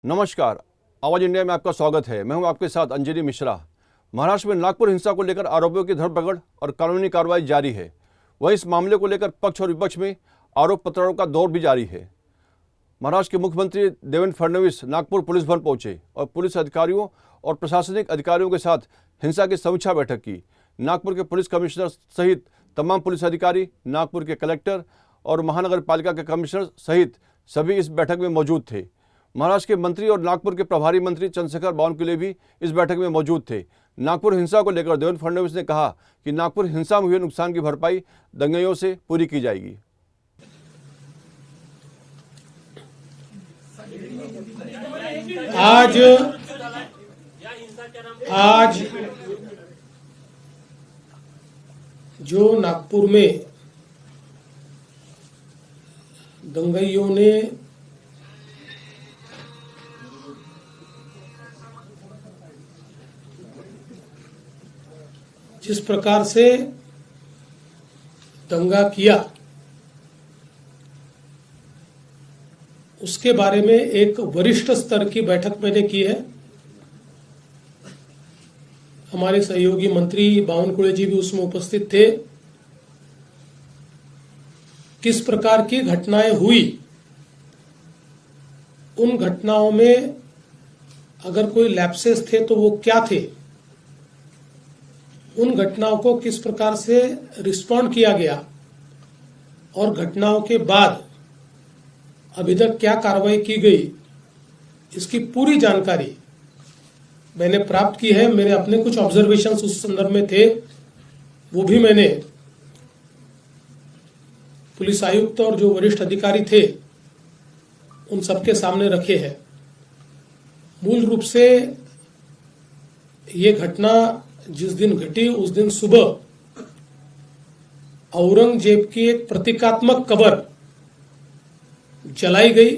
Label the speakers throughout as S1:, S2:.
S1: नमस्कार, आवाज इंडिया में आपका स्वागत है। मैं हूं आपके साथ अंजलि मिश्रा। महाराष्ट्र में नागपुर हिंसा को लेकर आरोपियों की धरपकड़ और कानूनी कार्रवाई जारी है। वहीं इस मामले को लेकर पक्ष और विपक्ष में आरोप पत्रों का दौर भी जारी है। महाराष्ट्र के मुख्यमंत्री देवेंद्र फडणवीस नागपुर पुलिस भवन पहुंचे और पुलिस अधिकारियों और प्रशासनिक अधिकारियों के साथ हिंसा की समीक्षा बैठक की। नागपुर के पुलिस कमिश्नर सहित तमाम पुलिस अधिकारी, नागपुर के कलेक्टर और महानगर पालिका के कमिश्नर सहित सभी इस बैठक में मौजूद थे। महाराष्ट्र के मंत्री और नागपुर के प्रभारी मंत्री चंद्रशेखर बावनकुळे भी इस बैठक में मौजूद थे। नागपुर हिंसा को लेकर देवेंद्र फडणवीस ने कहा कि नागपुर हिंसा में हुए नुकसान की भरपाई दंगाइयों से पूरी की जाएगी।
S2: आज जो नागपुर में दंगाइयों ने जिस प्रकार से दंगा किया, उसके बारे में एक वरिष्ठ स्तर की बैठक मैंने की है। हमारे सहयोगी मंत्री बावनकुळे जी भी उसमें उपस्थित थे। किस प्रकार की घटनाएं हुई, उन घटनाओं में अगर कोई लैप्सेस थे तो वो क्या थे, उन घटनाओं को किस प्रकार से रिस्पॉन्ड किया गया और घटनाओं के बाद अभी तक क्या कार्रवाई की गई, इसकी पूरी जानकारी मैंने प्राप्त की है। मेरे अपने कुछ ऑब्जर्वेशंस उस संदर्भ में थे, वो भी मैंने पुलिस आयुक्त और जो वरिष्ठ अधिकारी थे उन सबके सामने रखे हैं। मूल रूप से ये घटना जिस दिन घटी उस दिन सुबह औरंगजेब की एक प्रतीकात्मक कब्र जलाई गई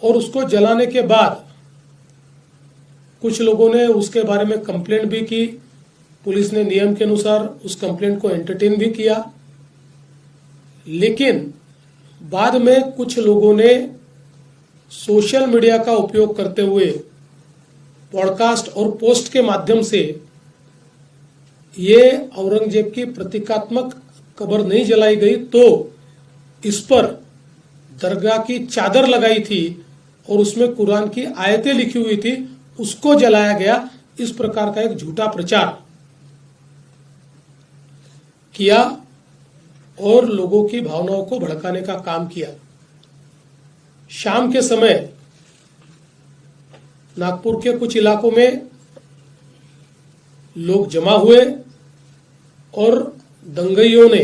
S2: और उसको जलाने के बाद कुछ लोगों ने उसके बारे में कंप्लेंट भी की। पुलिस ने नियम के अनुसार उस कंप्लेंट को एंटरटेन भी किया, लेकिन बाद में कुछ लोगों ने सोशल मीडिया का उपयोग करते हुए पॉडकास्ट और पोस्ट के माध्यम से ये औरंगजेब की प्रतीकात्मक कब्र नहीं जलाई गई तो इस पर दरगाह की चादर लगाई थी और उसमें कुरान की आयतें लिखी हुई थी, उसको जलाया गया। इस प्रकार का एक झूठा प्रचार किया और लोगों की भावनाओं को भड़काने का काम किया। शाम के समय नागपुर के कुछ इलाकों में लोग जमा हुए और दंगाइयों ने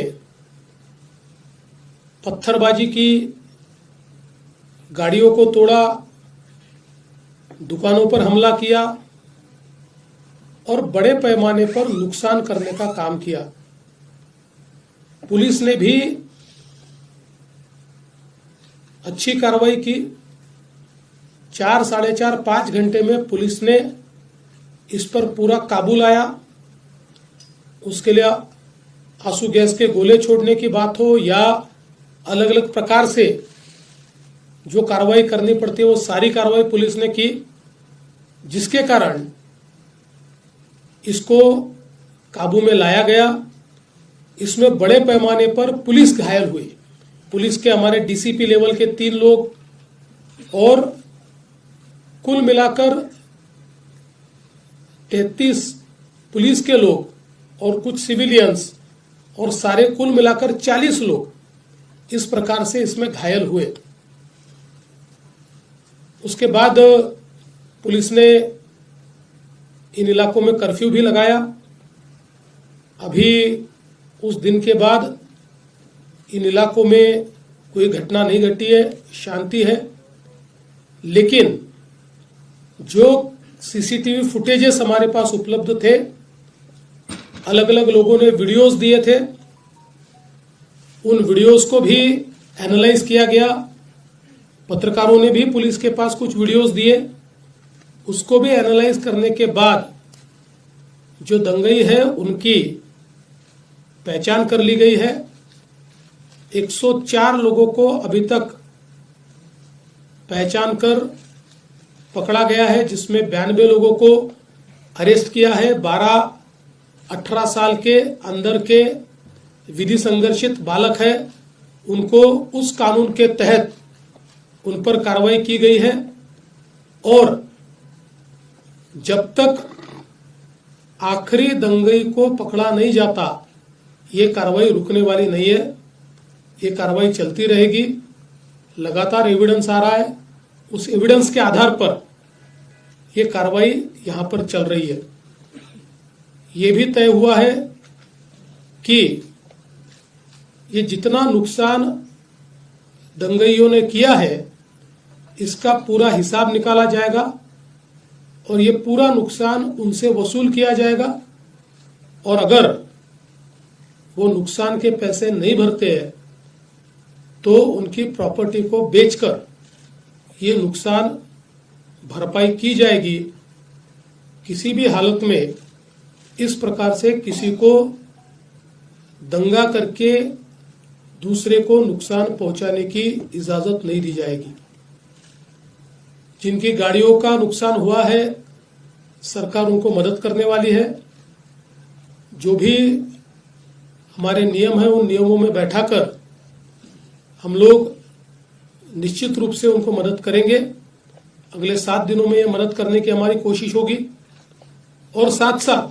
S2: पत्थरबाजी की, गाड़ियों को तोड़ा, दुकानों पर हमला किया और बड़े पैमाने पर नुकसान करने का काम किया। पुलिस ने भी अच्छी कार्रवाई की। 4, साढ़े 4, 5 घंटे में पुलिस ने इस पर पूरा काबू लाया। उसके लिए आंसू गैस के गोले छोड़ने की बात हो या अलग अलग प्रकार से जो कार्रवाई करनी पड़ती है वो सारी कार्रवाई पुलिस ने की, जिसके कारण इसको काबू में लाया गया। इसमें बड़े पैमाने पर पुलिस घायल हुई। पुलिस के हमारे डीसीपी लेवल के 3 लोग और कुल मिलाकर 33 पुलिस के लोग और कुछ सिविलियंस और सारे कुल मिलाकर 40 लोग इस प्रकार से इसमें घायल हुए। उसके बाद पुलिस ने इन इलाकों में कर्फ्यू भी लगाया। अभी उस दिन के बाद इन इलाकों में कोई घटना नहीं घटी है, शांति है। लेकिन जो सीसीटीवी फुटेजेस हमारे पास उपलब्ध थे, अलग अलग लोगों ने वीडियोस दिए थे, उन वीडियोस को भी एनालाइज किया गया। पत्रकारों ने भी पुलिस के पास कुछ वीडियोस दिए, उसको भी एनालाइज करने के बाद जो दंगाई है उनकी पहचान कर ली गई है। 104 लोगों को अभी तक पहचान कर पकड़ा गया है, जिसमें 92 लोगों को अरेस्ट किया है। 12-18 साल के अंदर के विधि संघर्षित बालक है, उनको उस कानून के तहत उन पर कार्रवाई की गई है। और जब तक आखिरी दंगई को पकड़ा नहीं जाता, ये कार्रवाई रुकने वाली नहीं है। ये कार्रवाई चलती रहेगी। लगातार एविडेंस आ रहा है, उस एविडेंस के आधार पर ये कार्रवाई यहां पर चल रही है। ये भी तय हुआ है कि ये जितना नुकसान दंगइयों ने किया है, इसका पूरा हिसाब निकाला जाएगा और ये पूरा नुकसान उनसे वसूल किया जाएगा। और अगर वो नुकसान के पैसे नहीं भरते हैं तो उनकी प्रॉपर्टी को बेचकर ये नुकसान भरपाई की जाएगी। किसी भी हालत में इस प्रकार से किसी को दंगा करके दूसरे को नुकसान पहुंचाने की इजाजत नहीं दी जाएगी। जिनकी गाड़ियों का नुकसान हुआ है, सरकार उनको मदद करने वाली है। जो भी हमारे नियम है, उन नियमों में बैठाकर हम लोग निश्चित रूप से उनको मदद करेंगे। अगले 7 दिनों में ये मदद करने की हमारी कोशिश होगी। और साथ साथ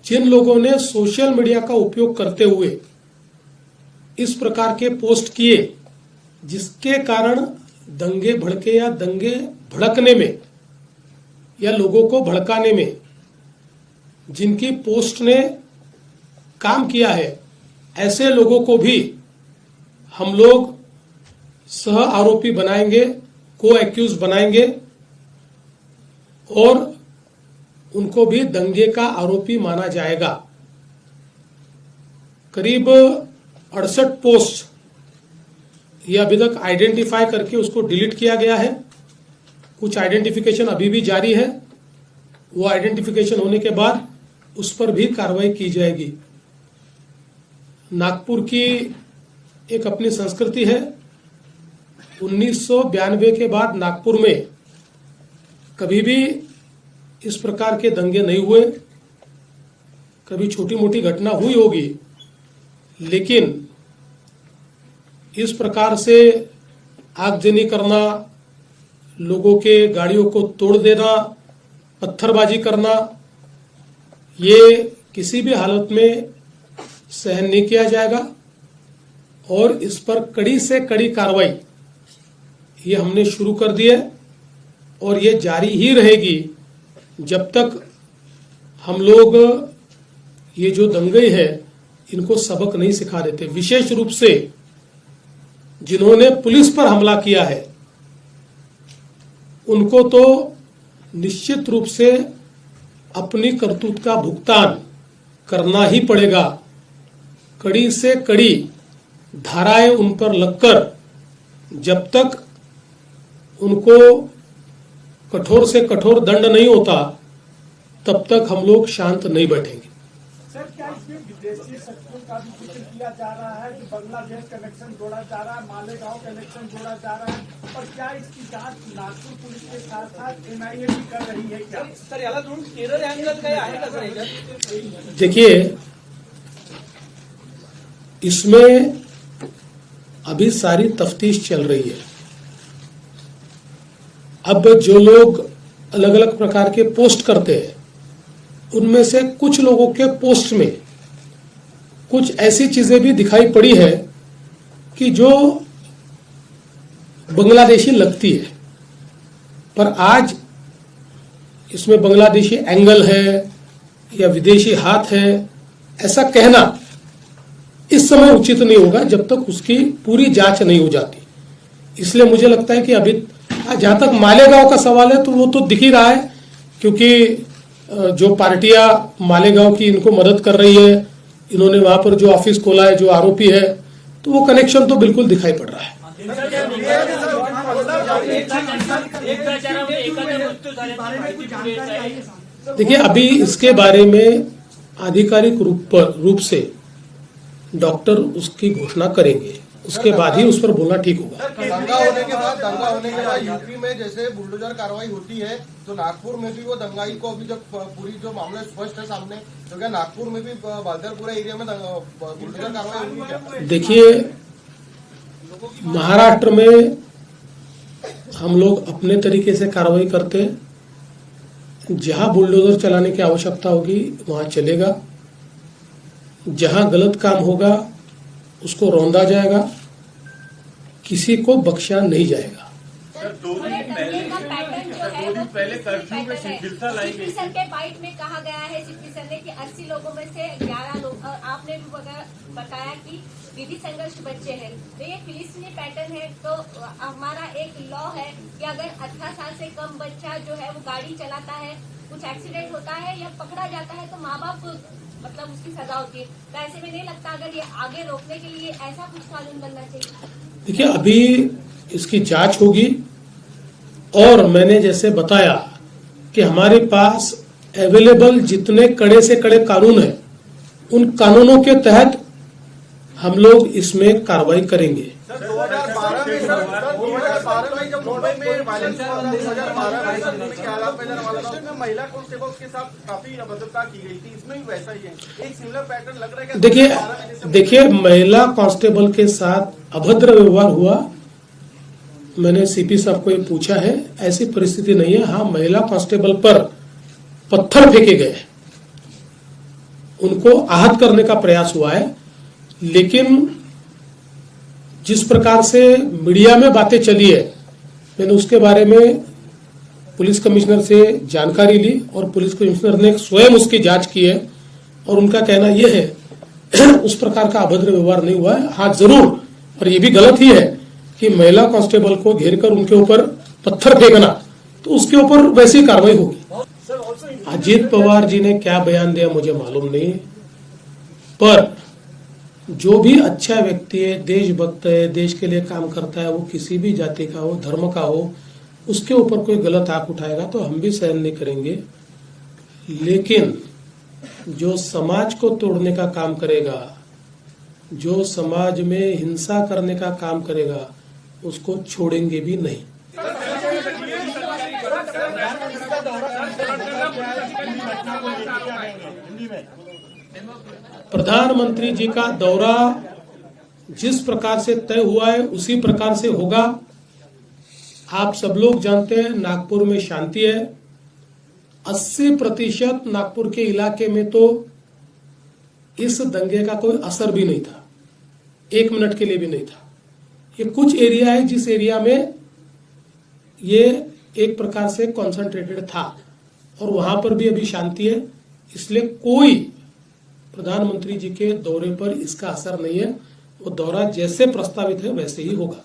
S2: जिन लोगों ने सोशल मीडिया का उपयोग करते हुए इस प्रकार के पोस्ट किए, जिसके कारण दंगे भड़के या दंगे भड़कने में या लोगों को भड़काने में जिनकी पोस्ट ने काम किया है, ऐसे लोगों को भी हम लोग सह आरोपी बनाएंगे, को एक्यूज बनाएंगे और उनको भी दंगे का आरोपी माना जाएगा। करीब 68 पोस्ट ये अभी तक आइडेंटिफाई करके उसको डिलीट किया गया है। कुछ आइडेंटिफिकेशन अभी भी जारी है। वो आइडेंटिफिकेशन होने के बाद उस पर भी कार्रवाई की जाएगी। नागपुर की एक अपनी संस्कृति है। 1992 के बाद नागपुर में कभी भी इस प्रकार के दंगे नहीं हुए। कभी छोटी मोटी घटना हुई होगी, लेकिन इस प्रकार से आगजनी करना, लोगों के गाड़ियों को तोड़ देना, पत्थरबाजी करना, ये किसी भी हालत में सहन नहीं किया जाएगा। और इस पर कड़ी से कड़ी कार्रवाई ये हमने शुरू कर दी है और ये जारी ही रहेगी जब तक हम लोग ये जो दंगे हैं इनको सबक नहीं सिखा देते। विशेष रूप से जिन्होंने पुलिस पर हमला किया है, उनको तो निश्चित रूप से अपनी करतूत का भुगतान करना ही पड़ेगा। कड़ी से कड़ी धाराएं उन पर लगकर जब तक उनको कठोर से कठोर दंड नहीं होता, तब तक हम लोग शांत नहीं बैठेंगे।
S3: सर, क्या इसमें विदेशी शक्तियों का भी जिक्र किया जा रहा है कि बांग्लादेश कनेक्शन जोड़ा जा रहा है, मालेगांव कनेक्शन जोड़ा जा रहा है, और क्या इसकी जांच नागपुर पुलिस के साथ साथ एनआईए भी कर रही है? क्या सर याला दोन टेरर एंगल काय आहे का सर याच्यात?
S2: देखिए, इसमें अभी सारी तफ्तीश चल रही है। अब जो लोग अलग अलग प्रकार के पोस्ट करते हैं, उनमें से कुछ लोगों के पोस्ट में कुछ ऐसी चीजें भी दिखाई पड़ी है कि जो बांग्लादेशी लगती है, पर आज इसमें बांग्लादेशी एंगल है या विदेशी हाथ है, ऐसा कहना इस समय उचित नहीं होगा जब तक उसकी पूरी जांच नहीं हो जाती। इसलिए मुझे लगता है कि अभी जहां तक मालेगांव का सवाल है तो वो तो दिख ही रहा है, क्योंकि जो पार्टियां मालेगांव की इनको मदद कर रही है, इन्होंने वहां पर जो ऑफिस खोला है, जो आरोपी है, तो वो कनेक्शन तो बिल्कुल दिखाई पड़ रहा है। देखिए, अभी इसके बारे में आधिकारिक रूप से डॉक्टर उसकी घोषणा करेंगे। उसके बाद ही उस पर बोलना ठीक होगा।
S4: दंगा होने के बाद यूपी में जैसे बुलडोजर कार्रवाई होती है तो नागपुर में भी वो दंगाई को अभी जब पूरी जो मामला स्पष्ट है सामने, तो क्या नागपुर में भी बालदरपुरा एरिया में बुलडोजर कार्रवाई होगी क्या?
S2: देखिए, महाराष्ट्र में हम लोग अपने तरीके से कार्रवाई करते हैं। जहां बुलडोजर चलाने की आवश्यकता होगी वहां चलेगा, जहां गलत काम होगा उसको रौंदा जाएगा, किसी को बख्शा नहीं जाएगा।
S5: दो दिन पहले कर्फ्यू में शिथिलता लाई गई।
S6: सर के बाइट में कहा गया है, सिप्पी सर ने, कि 80 लोगों में से 11 लोग, और आपने भी बताया कि विधि संघर्ष बच्चे हैं। तो ये फिलिस्तीनी पैटर्न है। तो हमारा एक लॉ है कि अगर 18 साल से कम बच्चा जो है वो गाड़ी चलाता है, कुछ एक्सीडेंट होता है या पकड़ा जाता है, तो माँ बाप मतलब उसकी सजा होती है। तो ऐसे में नहीं लगता अगर ये आगे रोकने के लिए ऐसा कुछ कानून बनना चाहिए?
S2: देखिए, अभी इसकी जांच होगी और मैंने जैसे बताया कि हमारे पास अवेलेबल जितने कड़े से कड़े कानून हैं उन कानूनों के तहत हम लोग इसमें कार्रवाई करेंगे।
S4: 2012 में जब मुंबई में वायलेंस हुआ था, 2012 में महिला कांस्टेबल्स के साथ काफी अभद्रता की गई थी, इसमें भी वैसा ही है, एक सिमिलर पैटर्न लग रहा है।
S2: देखिए, महिला कांस्टेबल के साथ अभद्र व्यवहार हुआ, मैंने सीपी साहब को ये पूछा है, ऐसी परिस्थिति नहीं है। हाँ, महिला कांस्टेबल पर पत्थर फेंके गए, उनको आहत करने का प्रयास हुआ है, लेकिन जिस प्रकार से मीडिया में बातें चली है, मैंने उसके बारे में पुलिस कमिश्नर से जानकारी ली और पुलिस कमिश्नर ने स्वयं उसकी जांच की है और उनका कहना यह है उस प्रकार का अभद्र व्यवहार नहीं हुआ है। हाँ, जरूर, और ये भी गलत ही है कि महिला कांस्टेबल को घेरकर उनके ऊपर पत्थर फेंकना, तो उसके ऊपर वैसी कार्रवाई होगी। अजीत पवार जी ने क्या बयान दिया मुझे मालूम नहीं, पर जो भी अच्छा व्यक्ति है, देशभक्त है, देश के लिए काम करता है, वो किसी भी जाति का हो, धर्म का हो, उसके ऊपर कोई गलत आंख उठाएगा तो हम भी सहन नहीं करेंगे। लेकिन जो समाज को तोड़ने का काम करेगा, जो समाज में हिंसा करने का काम करेगा, उसको छोड़ेंगे भी नहीं। प्रधानमंत्री जी का दौरा जिस प्रकार से तय हुआ है उसी प्रकार से होगा। आप सब लोग जानते हैं नागपुर में शांति है। 80% नागपुर के इलाके में तो इस दंगे का कोई असर भी नहीं था, 1 मिनट के लिए भी नहीं था। ये कुछ एरिया है जिस एरिया में ये एक प्रकार से कॉन्सेंट्रेटेड था और वहां पर भी अभी शांति है, इसलिए कोई प्रधानमंत्री जी के दौरे पर इसका असर नहीं है। वो दौरा जैसे प्रस्तावित है वैसे ही होगा।